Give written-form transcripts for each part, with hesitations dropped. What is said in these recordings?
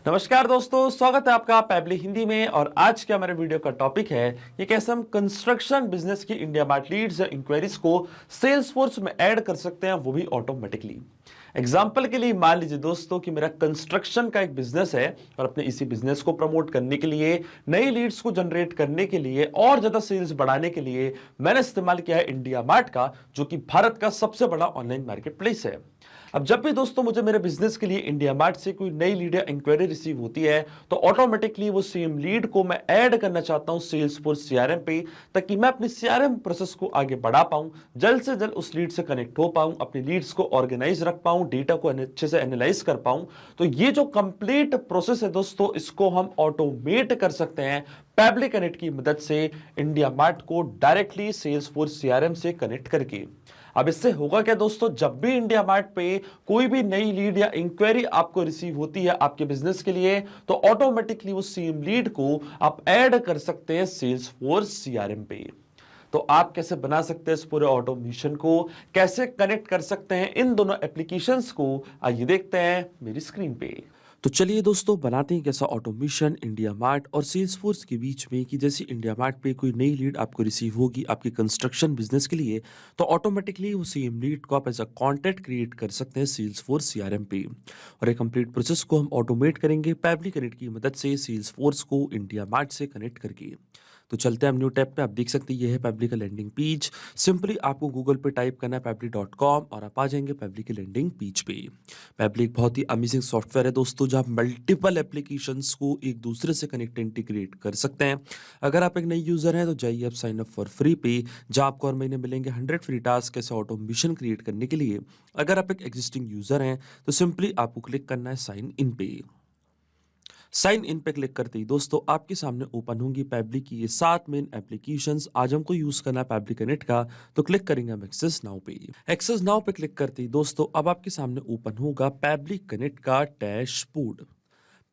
नमस्कार दोस्तों, स्वागत है आपका पैबली हिंदी में। और आज के हमारे वीडियो का टॉपिक है कि कैसे हम कंस्ट्रक्शन बिजनेस की इंडिया मार्ट लीड्स या इंक्वायरीज को सेल्स फोर्स में ऐड कर सकते हैं, वो भी ऑटोमेटिकली। एग्जाम्पल के लिए मान लीजिए दोस्तों कि मेरा कंस्ट्रक्शन का एक बिजनेस है और अपने इसी बिजनेस को प्रमोट करने के लिए, नई लीड्स को जनरेट करने के लिए और ज्यादा सेल्स बढ़ाने के लिए मैंने इस्तेमाल किया है इंडिया मार्ट का, जो कि भारत का सबसे बड़ा ऑनलाइन मार्केट प्लेस है। अब जब भी दोस्तों मुझे मेरे बिजनेस के लिए इंडिया मार्ट से कोई नई लीड या इंक्वायरी रिसीव होती है, तो ऑटोमेटिकली वो सेम लीड को मैं ऐड करना चाहता हूं सेल्स फोर्स सीआरएम पे, ताकि मैं अपनी सीआरएम प्रोसेस को आगे बढ़ा पाऊं, जल्द से जल्द उस लीड से कनेक्ट हो पाऊं, अपनी लीड्स को ऑर्गेनाइज रख पाऊं, डेटा को अच्छे से एनालाइज कर पाऊं। तो ये जो कंप्लीट प्रोसेस है दोस्तों, इसको हम ऑटोमेट कर सकते हैं पैबली कनेक्ट की मदद से, इंडिया मार्ट को डायरेक्टली सेल्स फोर्स सीआरएम से कनेक्ट करके। अब इससे होगा क्या दोस्तों, जब भी इंडिया मार्ट पे कोई भी नई लीड या इंक्वायरी आपको रिसीव होती है आपके बिजनेस के लिए, तो ऑटोमेटिकली वो सेम लीड को आप ऐड कर सकते हैं सेल्स फोर्स सीआरएम पे। तो आप कैसे बना सकते हैं इस पूरे ऑटोमेशन को, कैसे कनेक्ट कर सकते हैं इन दोनों एप्लीकेशंस को, आइए देखते हैं मेरी स्क्रीन पे। तो चलिए दोस्तों, बनाते हैं कैसा ऑटोमेशन इंडिया मार्ट और सेल्स फोर्स के बीच में, कि जैसे इंडिया मार्ट पे कोई नई लीड आपको रिसीव होगी आपके कंस्ट्रक्शन बिजनेस के लिए, तो ऑटोमेटिकली वो सेम लीड को आप एज अ कॉन्टैक्ट क्रिएट कर सकते हैं सेल्स फोर्स सीआरएम पे। और एक कंप्लीट प्रोसेस को हम ऑटोमेट करेंगे पैबली कनेक्ट की मदद से सेल्स फोर्स को इंडिया मार्ट से कनेक्ट करके। तो चलते हैं हम न्यू टैब पे। आप देख सकते हैं ये है पैबली का लैंडिंग पेज। सिंपली आपको गूगल पे टाइप करना है पैबली.com और आप आ जाएंगे पैबली के लैंडिंग पेज पे। पैबली एक बहुत ही अमेजिंग सॉफ्टवेयर है दोस्तों, जहाँ आप मल्टीपल एप्लीकेशंस को एक दूसरे से कनेक्ट इंटीग्रेट कर सकते हैं। अगर आप एक नई यूजर हैं तो जाइए आप साइन अप फॉर फ्री पे, जहाँ आपको हर महीने मिलेंगे 100 फ्री टास्क कैसे ऑटोमेशन क्रिएट करने के लिए। अगर आप एक एग्जिस्टिंग यूजर हैं तो सिंपली आपको क्लिक करना है साइन इन पे। साइन इन पे क्लिक करते ही दोस्तों आपके सामने ओपन होंगी पैबली की ये 7 मेन एप्लीकेशंस। आज हमको यूज करना है पैबली कनेक्ट का, तो क्लिक करेंगे हम एक्सेस नाउ पे। एक्सेस नाउ पे क्लिक करते ही दोस्तों अब आपके सामने ओपन होगा पैबली कनेक्ट का डैशबोर्ड।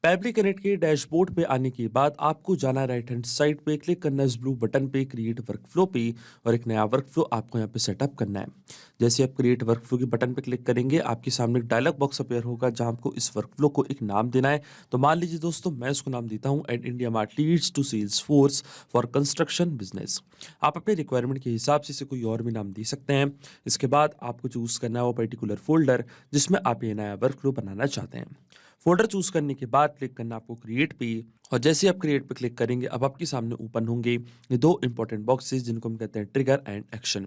पैबली कनेक्ट के डैशबोर्ड पे आने के बाद आपको जाना है राइट हैंड साइड पे, क्लिक करना है इस ब्लू बटन पे क्रिएट वर्कफ्लो पे, और एक नया वर्कफ्लो आपको यहाँ पे सेटअप करना है। जैसे आप क्रिएट वर्कफ्लो के बटन पे क्लिक करेंगे आपके सामने एक डायलॉग बॉक्स अपीयर होगा, जहाँ आपको इस वर्कफ्लो को एक नाम देना है। तो मान लीजिए दोस्तों मैं इसको नाम देता हूँ add IndiaMART leads to Salesforce for construction business. आप अपने रिक्वायरमेंट के हिसाब से इसे कोई और भी नाम दे सकते हैं। इसके बाद आपको चूज करना है वो पर्टिकुलर फोल्डर जिसमें आप ये नया वर्कफ्लो बनाना चाहते हैं। फोल्डर चूज करने के बाद क्लिक करना आपको क्रिएट पे, और जैसे आप क्रिएट पे क्लिक करेंगे अब आपके सामने ओपन होंगे ये दो इंपॉर्टेंट बॉक्सेस, जिनको हम कहते हैं ट्रिगर एंड एक्शन।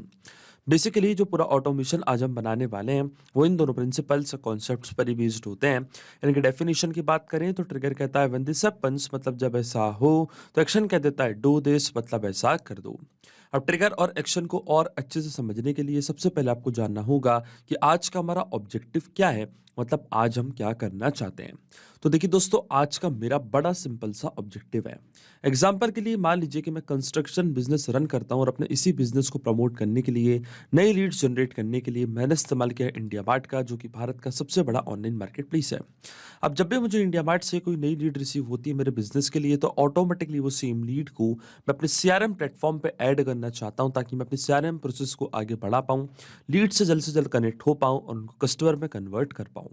बेसिकली जो पूरा ऑटोमेशन आज हम बनाने वाले हैं वो इन दोनों प्रिंसिपल्स कॉन्सेप्ट्स पर ही बेस्ड होते हैं। इनके डेफिनेशन की बात करें तो ट्रिगर कहता है व्हेन दिस हैपेंस, मतलब जब ऐसा हो, तो एक्शन कह देता है डू दिस, मतलब ऐसा कर दो। अब ट्रिगर और एक्शन को और अच्छे से समझने के लिए सबसे पहले आपको जानना होगा कि आज का हमारा ऑब्जेक्टिव क्या है, मतलब आज हम क्या करना चाहते हैं। तो देखिए दोस्तों, आज का मेरा बड़ा सिंपल सा ऑब्जेक्टिव है। एग्जाम्पल के लिए मान लीजिए कि मैं कंस्ट्रक्शन बिजनेस रन करता हूं और अपने इसी बिजनेस को प्रमोट करने के लिए, नई लीड्स जनरेट करने के लिए मैंने इस्तेमाल किया है इंडिया मार्ट का, जो कि भारत का सबसे बड़ा ऑनलाइन मार्केट प्लेस है। अब जब भी मुझे इंडिया मार्ट से कोई नई लीड रिसीव होती है मेरे बिजनेस के लिए, तो ऑटोमेटिकली वो सेम लीड को मैं अपने सीआरएम प्लेटफॉर्म पे ऐड करना चाहता हूं, ताकि मैं अपने सीआरएम प्रोसेस को आगे बढ़ा पाऊं, लीड से जल्द कनेक्ट हो पाऊं और उनको कस्टमर में कन्वर्ट कर पाऊं।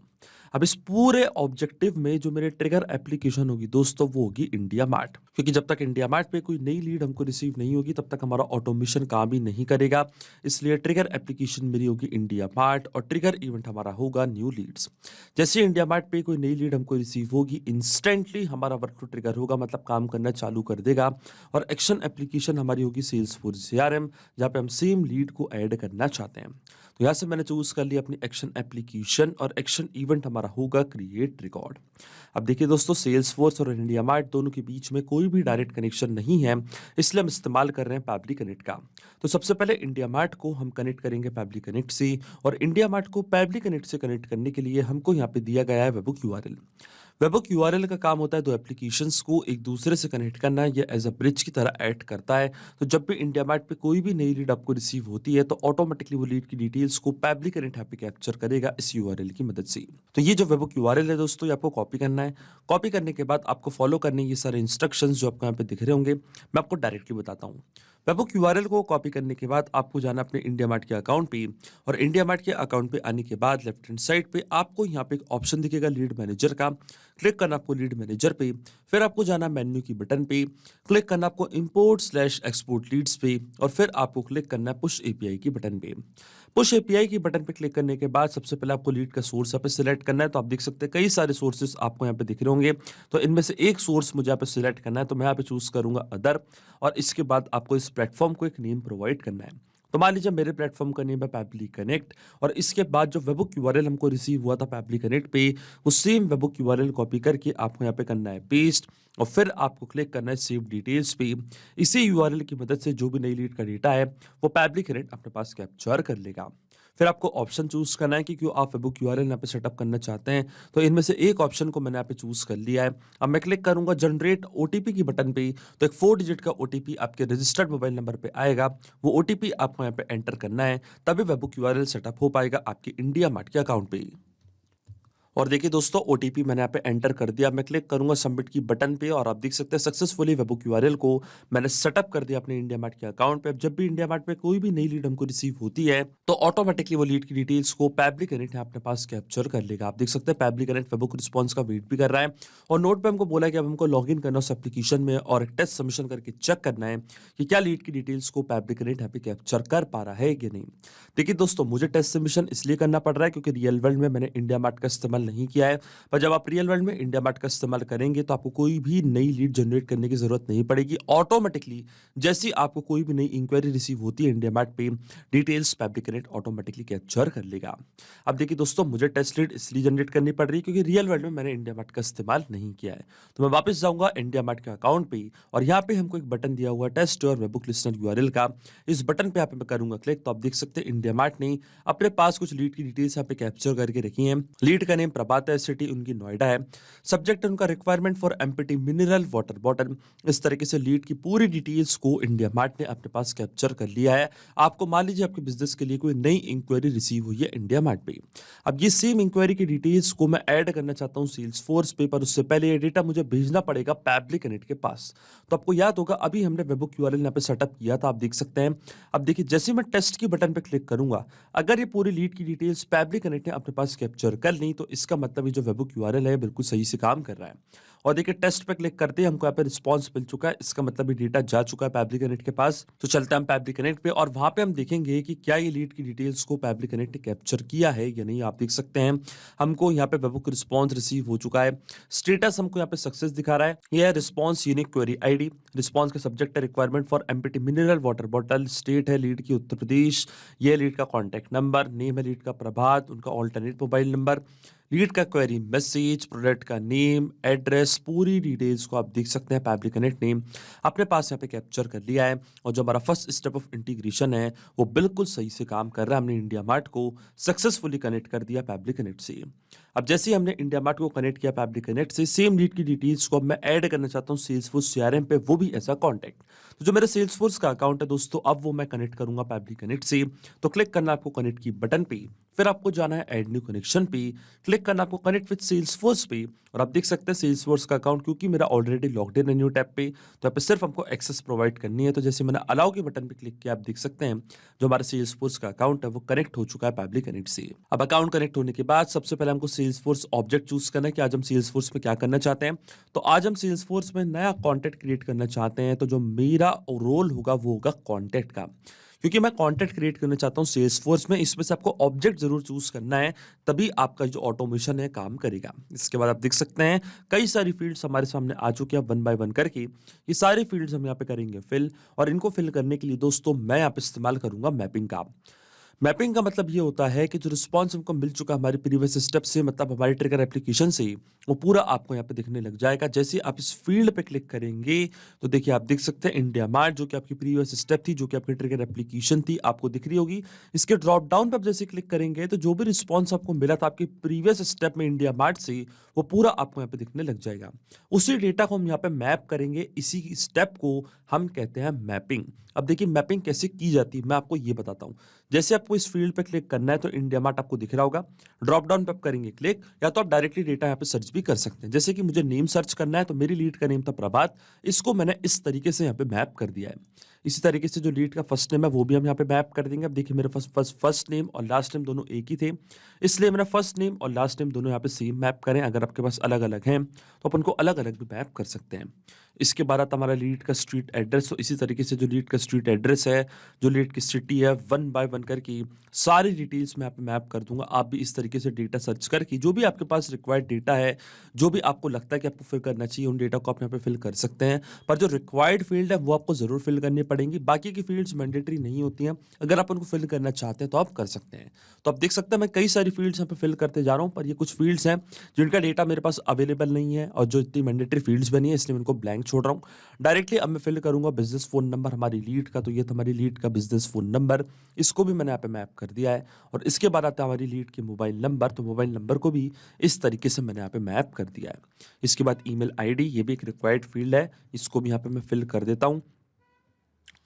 अब इस पूरे ऑब्जेक्टिव में जो मेरे ट्रिगर एप्लीकेशन होगी दोस्तों, वो होगी इंडिया मार्ट, क्योंकि जब तक इंडिया मार्ट पे कोई नई लीड हमको रिसीव नहीं होगी तब तक हमारा ऑटोमेशन काम ही नहीं करेगा। इसलिए ट्रिगर एप्लीकेशन मेरी होगी इंडिया मार्ट और ट्रिगर इवेंट हमारा होगा न्यू लीड्स। जैसे इंडिया मार्ट पे कोई नई लीड हमको रिसीव होगी, इंस्टेंटली हमारा वर्कफ्लो ट्रिगर होगा, मतलब काम करना चालू कर देगा। और एक्शन एप्लीकेशन हमारी होगी सेल्स फोर्स सीआरएम, जहाँ पे हम सेम लीड को ऐड करना चाहते हैं। तो यहाँ से मैंने चूज कर लिया अपनी एक्शन एप्लीकेशन, और एक्शन इवेंट हमारा होगा क्रिएट रिकॉर्ड। अब देखिए दोस्तों, सेल्स फोर्स और इंडिया मार्ट दोनों के बीच में कोई भी डायरेक्ट कनेक्शन नहीं है, इसलिए हम इस्तेमाल कर रहे हैं पैबली कनेक्ट का। तो सबसे पहले इंडिया मार्ट को हम कनेक्ट करेंगे पैबली कनेक्ट से, और इंडिया मार्ट को पैबली कनेक्ट से कनेक्ट करने के लिए हमको यहाँ पे दिया गया है वेबबुक यूआरएल। वेबबुक यूआरएल का काम होता है दो एप्लीकेशंस को एक दूसरे से कनेक्ट करना, ये एज अ ब्रिज की तरह ऐड करता है। तो जब भी इंडिया मार्ट पे कोई भी नई लीड आपको रिसीव होती है, तो ऑटोमेटिकली वो लीड की डिटेल्स को पैबली कनेक्ट ऐप पे कैप्चर करेगा इस यूआरएल की मदद से। तो ये जो वेबबुक यूआरएल है दोस्तों, ये आपको कॉपी करना है। कॉपी करने के बाद आपको फॉलो करने ये सारे इंस्ट्रक्शंस जो आपको यहाँ पे दिख रहे होंगे, मैं आपको डायरेक्टली बताता हूँ। वेबहुक यूआरएल को कॉपी करने के बाद आपको जाना अपने इंडिया मार्ट के अकाउंट पे, और इंडिया मार्ट के अकाउंट पे आने के बाद लेफ्ट हैंड साइड पे आपको यहाँ पे एक ऑप्शन दिखेगा लीड मैनेजर का। क्लिक करना आपको लीड मैनेजर पे, फिर आपको जाना मेन्यू की बटन पे, क्लिक करना आपको इंपोर्ट स्लैश एक्सपोर्ट लीड्स पे, और फिर आपको क्लिक करना है पुश एपीआई की बटन पे। पुश एपीआई की बटन पे क्लिक करने के बाद सबसे पहले आपको लीड का सोर्स यहाँ पे सिलेक्ट करना है। तो आप देख सकते हैं कई सारे सोर्सेस आपको यहाँ पे दिख रहे होंगे, तो इनमें से एक सोर्स मुझे यहाँ पे सिलेक्ट करना है, तो मैं यहाँ पे चूज करूंगा अदर, और इसके बाद आपको इस प्लेटफॉर्म को एक नेम प्रोवाइड करना है। तो मान लीजिए मेरे प्लेटफॉर्म का नेम है पैबली कनेक्ट, और इसके बाद जो वेबहुक यूआरएल हमको रिसीव हुआ था पैबली कनेक्ट पे, वो सेम वेबहुक यूआरएल कॉपी करके आपको यहाँ पे करना है पेस्ट, और फिर आपको क्लिक करना है सेव डिटेल्स पे। इसी यूआरएल की मदद से जो भी नई लीड का डेटा है वो पैबली कनेक्ट अपने पास कैप्चर कर लेगा। फिर आपको ऑप्शन चूज करना है कि क्यों आप वेबहुक यूआरएल यहाँ पे सेटअप करना चाहते हैं, तो इनमें से एक ऑप्शन को मैंने यहाँ पे चूज कर लिया है। अब मैं क्लिक करूंगा जनरेट ओटीपी की बटन पे, तो एक 4 डिजिट का ओटीपी आपके रजिस्टर्ड मोबाइल नंबर पे आएगा। वो ओटीपी आपको यहाँ पे एंटर करना है, तभी वेबहुक यूआरएल सेटअप हो पाएगा आपके इंडिया मार्ट के अकाउंट पे। और देखिए दोस्तों, ओटीपी मैंने यहाँ पे एंटर कर दिया। मैं क्लिक करूंगा सबमिट की बटन पे, और आप देख सकते हैं सक्सेसफुली वेबहुक यूआरएल को मैंने सेटअप कर दिया अपने इंडिया मार्ट के अकाउंट पे। अब जब भी इंडिया मार्ट पे कोई भी नई लीड हमको रिसीव होती है, तो ऑटोमेटिकली वो लीड की डिटेल्स को पैबली कनेक्ट अपने पास कैप्चर कर लेगा। आप देख सकते हैं पैबली कनेक्ट वेबहुक रिस्पॉन्स का वेट भी कर रहा है, और नोट पे हमको बोला है कि अब हमको लॉग इन करना उस एप्लीकेशन में और एक टेस्ट सबमिशन करके चेक करना है कि क्या लीड की डिटेल्स को पैबली कनेक्ट यहाँ पे कैप्चर कर पा रहा है कि नहीं। देखिए दोस्तों, मुझे टेस्ट सबमिशन इसलिए करना पड़ रहा है क्योंकि रियल वर्ल्ड में मैंने इंडिया मार्ट का इस्तेमाल नहीं किया है, पर जब आप रियल वर्ल्ड में इंडिया मार्ट का इस्तेमाल करेंगे तो आपको कोई भी नई लीड जनरेट करने की जरूरत नहीं पड़ेगी। ऑटोमेटिकली जैसे आपको कोई भी नई इंक्वायरी रिसीव होती है इंडिया मार्ट पे, details Pabbly connect automatically capture कर लेगा। अब देखिए दोस्तों, मुझे टेस्ट लीड इसलिए जनरेट करनी पड़ रही है क्योंकि रियल वर्ल्ड में मैंने इंडिया मार्ट का इस्तेमाल नहीं किया है। तो मैं वापस जाऊंगा इंडिया मार्ट के अकाउंट पे, और यहाँ पे हमको एक बटन दिया हुआ है टेस्ट और वेबहुक लिस्टनर यूआरएल का। इस बटन पे यहाँ पे मैं करूंगा क्लिक, तो आप देख सकते हैं इंडिया मार्ट ने अपने पास कुछ लीड की डिटेल्स यहाँ पे कैप्चर करके रखी है। लीड का नेम प्रभात है, सिटी उनकी नोएडा है, सब्जेक्ट है उनका requirement for empty mineral water bottle. इस तरीके से लीड की पूरी डिटेल्स को इंडिया मार्ट ने अपने पास कैप्चर कर लिया है। आपको मान लीजिए आपके बिजनेस के लिए कोई नई इंक्वायरी रिसीव हुई है इंडिया मार्ट पे, अब ये सेम इंक्वायरी की डिटेल्स को मैं ऐड करना चाहता हूँ सेल्स फोर्स पे, पर उससे पहले ये डेटा मुझे भेजना पड़ेगा पैबली कनेक्ट के पास। तो आपको याद होगा अभी हमने वेबहुक यूआरएल यहाँ पे सेटअप किया था, आप देख सकते हैं। अब देखिए जैसे मैं टेस्ट की बटन पे क्लिक करूंगा, अगर ये पूरी लीड की डिटेल्स पैबली कनेक्ट ने अपने पास कैप्चर कर ली, तो इसका मतलब ये जो वेबहुक यूआरएल है बिल्कुल सही से काम कर रहा है। और देखिए टेस्ट पे क्लिक करते ही हमको यहाँ पे रिस्पॉन्स मिल चुका है, इसका मतलब ये डेटा जा चुका है पैबली कनेक्ट के पास। तो चलते हैं हम पैबली कनेक्ट पे, और वहां पे हम देखेंगे कि क्या ये लीड की डिटेल्स को पैबली कनेक्ट ने कैप्चर किया है या नहीं। आप देख सकते हैं हमको यहाँ पे वेबहुक रिस्पॉन्स रिसीव हो चुका है। स्टेटस हमको यहाँ पे सक्सेस दिखा रहा है। यह है response unique query ID, response का सब्जेक्ट है requirement for empty mineral water bottle, state है लीड की उत्तर प्रदेश, ये लीड का कॉन्टैक्ट नंबर, नेम है लीड का प्रभात, उनका ऑल्टरनेट मोबाइल नंबर, लीड का क्वेरी मैसेज, प्रोडक्ट का नेम, एड्रेस, पूरी डिटेल्स को आप देख सकते हैं पैबली कनेक्ट ने अपने पास यहाँ पे कैप्चर कर लिया है। और जो हमारा फर्स्ट स्टेप ऑफ इंटीग्रेशन है वो बिल्कुल सही से काम कर रहा है। हमने इंडिया मार्ट को सक्सेसफुली कनेक्ट कर दिया पैबली कनेक्ट से। अब जैसे ही हमने इंडिया मार्ट को कनेक्ट किया पैबली कनेक्ट से, सेम लीड की डिटेल्स को अब मैं ऐड करना चाहता हूँ सेल्सफोर्स सीआरएम पे, वो भी ऐसा कॉन्टैक्ट। तो जो मेरा सेल्सफोर्स का अकाउंट है दोस्तों, अब वो मैं कनेक्ट करूंगा पैबली कनेक्ट से। तो क्लिक करना आपको कनेक्ट की बटन पे, फिर आपको जाना है ऐड न्यू कनेक्शन पे, क्लिक करना आपको कनेक्ट विद सेल्सफोर्स पे, और आप देख सकते हैं सेल्सफोर्स का अकाउंट क्योंकि मेरा ऑलरेडी लॉग्ड इन है न्यू टैब पे, तो यहाँ पे सिर्फ हमको एक्सेस प्रोवाइड करनी है। तो जैसे मैंने अलाउ के बटन पे क्लिक किया, आप देख सकते हैं जो हमारा सेल्सफोर्स का अकाउंट है वो कनेक्ट हो चुका है पैबली कनेक्ट से। अब अकाउंट कनेक्ट होने के बाद सबसे पहले हमको सेल्सफोर्स ऑब्जेक्ट चूज करना है कि आज हम सेल्सफोर्स में क्या करना चाहते हैं। तो आज हम सेल्सफोर्स में नया कॉन्टैक्ट क्रिएट करना चाहते हैं। तो जो मेरा रोल होगा वो होगा कॉन्टैक्ट का, क्योंकि मैं कॉन्टैक्ट क्रिएट करना चाहता हूँ सेल्सफोर्स में। इसमें से आपको ऑब्जेक्ट जरूर चूज करना है, तभी आपका जो ऑटोमेशन है काम करेगा। इसके बाद आप देख सकते हैं कई सारी फील्ड्स हमारे सामने आ चुकी है वन बाय वन करके। ये सारी फील्ड्स हम यहाँ पे करेंगे फिल, और इनको फिल करने के लिए दोस्तों मैं यहाँ पे इस्तेमाल करूंगा मैपिंग का। मैपिंग का मतलब ये होता है कि जो रिस्पॉन्स हमको मिल चुका हमारे प्रीवियस स्टेप से, मतलब हमारे ट्रिगर एप्लीकेशन से, वो पूरा आपको यहाँ पे दिखने लग जाएगा। जैसे आप इस फील्ड पे क्लिक करेंगे तो देखिए आप देख सकते हैं इंडिया मार्ट जो कि आपकी प्रीवियस स्टेप थी, जो कि आपकी ट्रिगर एप्लीकेशन थी, आपको दिख रही होगी। इसके ड्रॉप डाउन पे आप जैसे क्लिक करेंगे तो जो भी रिस्पॉन्स आपको मिला था आपके प्रीवियस स्टेप में इंडिया मार्ट से, वो पूरा आपको यहाँ पे दिखने लग जाएगा। उसी डेटा को हम यहाँ पे मैप करेंगे, इसी स्टेप को हम कहते हैं मैपिंग। अब देखिए मैपिंग कैसे की जाती है मैं आपको ये बताता हूँ। जैसे आपको इस फील्ड पे क्लिक करना है तो इंडिया मार्ट आपको दिख रहा होगा, ड्रॉप डाउन पे आप करेंगे क्लिक, या तो आप डायरेक्टली डेटा यहाँ पे सर्च भी कर सकते हैं। जैसे कि मुझे नेम सर्च करना है तो मेरी लीड का नेम था प्रभात, इसको मैंने इस तरीके से यहाँ पे मैप कर दिया है। इसी तरीके से जो लीड का फर्स्ट नेम है वो भी हम यहाँ पे मैप कर देंगे। अब देखिए मेरे पास फर्स्ट नेम और लास्ट नेम दोनों एक ही थे, इसलिए मेरा फर्स्ट नेम और लास्ट नेम दोनों यहाँ पे सेम मैप करें। अगर आपके पास अलग-अलग हैं तो अपन को अलग-अलग भी मैप कर सकते हैं। इसके बाद आता हमारा लीड का स्ट्रीट एड्रेस। तो इसी तरीके से जो लीड का स्ट्रीट एड्रेस है, जो लीड की सिटी है, वन बाय वन करके सारी डिटेल्स मैं यहाँ पे मैप कर दूंगा। आप भी इस तरीके से डेटा सर्च करके जो भी आपके पास रिक्वायर्ड डेटा है, जो भी आपको लगता है कि आपको फिल करना चाहिए, उन डेटा को आप यहाँ पे फिल कर सकते हैं। पर जो रिक्वायर्ड फील्ड है वो आपको जरूर फिल करनी पड़ेंगी। बाकी की फील्ड्स मैंडेटरी नहीं होती हैं। अगर आप उनको फिल करना चाहते हैं तो आप कर सकते हैं। तो आप देख सकते हैं मैं कई सारी फील्ड्स यहाँ पे फिल करते जा रहा हूँ, पर ये कुछ फील्ड्स हैं जिनका डेटा मेरे पास अवेलेबल नहीं है और जो इतनी मैंडेटरी फील्ड्स बनी है, इसलिए मैं इनको ब्लैंक छोड़ रहा हूँ। डायरेक्टली अब मैं फिल करूंगा बिजनेस फोन नंबर हमारी लीड का। तो ये था हमारी लीड का बिजनेस फोन नंबर, इसको भी मैंने यहाँ पे मैप कर दिया है। और इसके बाद आता है हमारी लीड के मोबाइल नंबर। तो मोबाइल नंबर को भी इस तरीके से मैंने यहाँ पे मैप कर दिया है। इसके बाद ईमेल आईडी, ये भी एक रिक्वायर्ड फील्ड है, इसको भी यहाँ पे मैं फिल कर देता हूँ।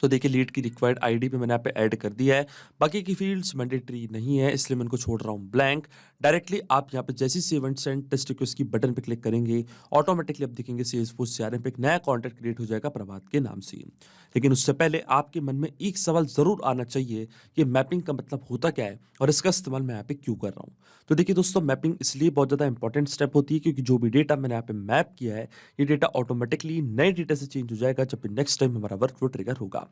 तो देखिए लीड की रिक्वायर्ड आईडी भी मैंने यहाँ पे ऐड कर दिया है। बाकी की फील्ड्स मैंडेटरी नहीं है, इसलिए मैं इनको छोड़ रहा हूँ ब्लैंक। डायरेक्टली आप यहाँ पे जैसी save and send test request की बटन पे क्लिक करेंगे, ऑटोमेटिकली आप देखेंगे सेल्सफोर्स सीआरएम पे एक नया कॉन्टैक्ट क्रिएट हो जाएगा प्रभात के नाम से। लेकिन उससे पहले आपके मन में एक सवाल जरूर आना चाहिए कि मैपिंग का मतलब होता क्या है और इसका इस्तेमाल मैं यहाँ पे क्यों कर रहा हूँ। तो देखिए दोस्तों, मैपिंग इसलिए बहुत ज़्यादा इंपॉर्टेंट स्टेप होती है क्योंकि जो भी डेटा मैंने यहाँ पे मैप किया है, ये डेटा ऑटोमेटिकली नए डेटा से चेंज हो जाएगा जब भी नेक्स्ट टाइम हमारा वर्क फ्लो ट्रिगर होगा।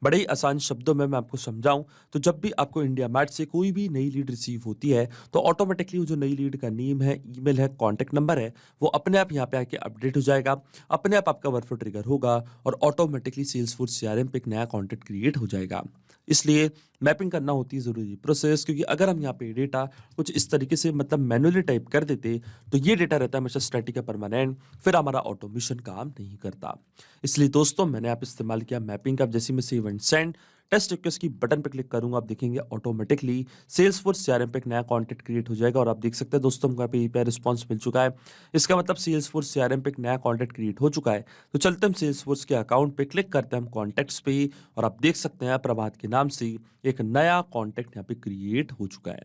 बड़े ही आसान शब्दों में मैं आपको समझाऊं तो जब भी आपको इंडिया मार्ट से कोई भी नई लीड रिसीव होती है तो ऑटोमेटिकली वो जो नई लीड का नेम है, ईमेल है, कॉन्टैक्ट नंबर है, वो अपने आप यहाँ पे आके अपडेट हो जाएगा। अपने आप आपका वर्कफ्लो ट्रिगर होगा और ऑटोमेटिकली सेल्सफोर्स सीआरएम पे एक नया कॉन्टैक्ट क्रिएट हो जाएगा। इसलिए मैपिंग करना होती है ज़रूरी प्रोसेस, क्योंकि अगर हम यहाँ पे डेटा कुछ इस तरीके से मतलब मैनुअली टाइप कर देते तो ये डेटा रहता है हमेशा स्टैटिक या परमानेंट, फिर हमारा ऑटोमेशन काम नहीं करता। इसलिए दोस्तों मैंने आप इस्तेमाल किया मैपिंग का। जैसे मैं save and send test request की बटन पर क्लिक करूंगा, आप देखेंगे ऑटोमेटिकली सेल्सफोर्स सीआरएम पे एक नया कॉन्टैक्ट क्रिएट हो जाएगा। और आप देख सकते हैं दोस्तों हमको यहाँ पे रिस्पॉन्स मिल चुका है। इसका मतलब सेल्सफोर्स सीआरएम पे एक नया कॉन्टैक्ट क्रिएट हो चुका है। तो चलते हम सेल्सफोर्स के अकाउंट पे क्लिक करते हैं हम कॉन्टैक्ट्स पे, और आप देख सकते हैं प्रभात के नाम से एक नया कॉन्टैक्ट यहाँ पे क्रिएट हो चुका है।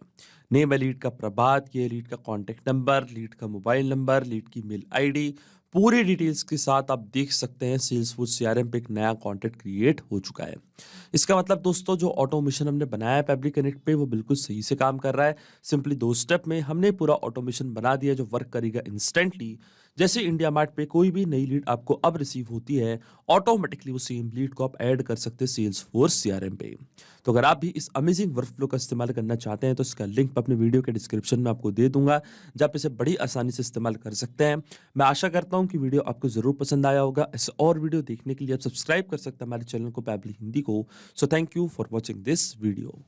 नेम है लीड का प्रभात, ये लीड का कॉन्टैक्ट नंबर, लीड का मोबाइल नंबर, लीड की मेल आईडी, पूरी डिटेल्स के साथ आप देख सकते हैं सेल्सफोर्स सीआरएम पे एक नया कॉन्टैक्ट क्रिएट हो चुका है। इसका मतलब दोस्तों जो ऑटोमेशन हमने बनाया है पेबली कनेक्ट पे वो बिल्कुल सही से काम कर रहा है। सिंपली 2 स्टेप में हमने पूरा ऑटोमेशन बना दिया जो वर्क करेगा इंस्टेंटली। जैसे इंडिया मार्ट पे कोई भी नई लीड आपको अब रिसीव होती है, ऑटोमेटिकली वो सेम लीड को आप ऐड कर सकते हैं सेल्सफोर्स सीआरएम पे। तो अगर आप भी इस अमेजिंग वर्कफ्लो का इस्तेमाल करना चाहते हैं तो इसका लिंक मैं अपने वीडियो के डिस्क्रिप्शन में आपको दे दूंगा, जहाँ पे इसे बड़ी आसानी से इस्तेमाल कर सकते हैं। मैं आशा करता हूँ कि वीडियो आपको जरूर पसंद आया होगा। ऐसे और वीडियो देखने के लिए आप सब्सक्राइब कर सकते हैं हमारे चैनल को पेबली हिंदी को। So thank you for watching this video.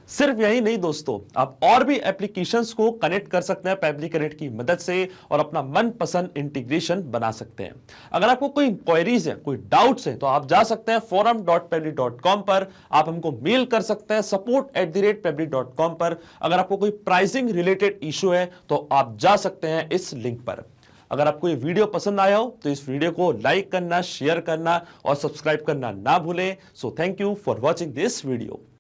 सिर्फ यही नहीं दोस्तों, आप और भी एप्लीकेशंस को कनेक्ट कर सकते हैं पेबली कनेक्ट की मदद से और अपना मनपसंद इंटीग्रेशन बना सकते हैं। अगर आपको कोई इंक्वायरीज है, कोई डाउट्स है, तो आप जा सकते हैं forum.pebly.com पर। आप हमको मेल कर सकते हैं support@pebly.com पर। अगर आपको कोई प्राइसिंग रिलेटेड इशू है तो आप जा सकते हैं इस लिंक पर। अगर आपको ये वीडियो पसंद आया हो तो इस वीडियो को लाइक करना, शेयर करना और सब्सक्राइब करना ना भूलें। So thank you for watching this video.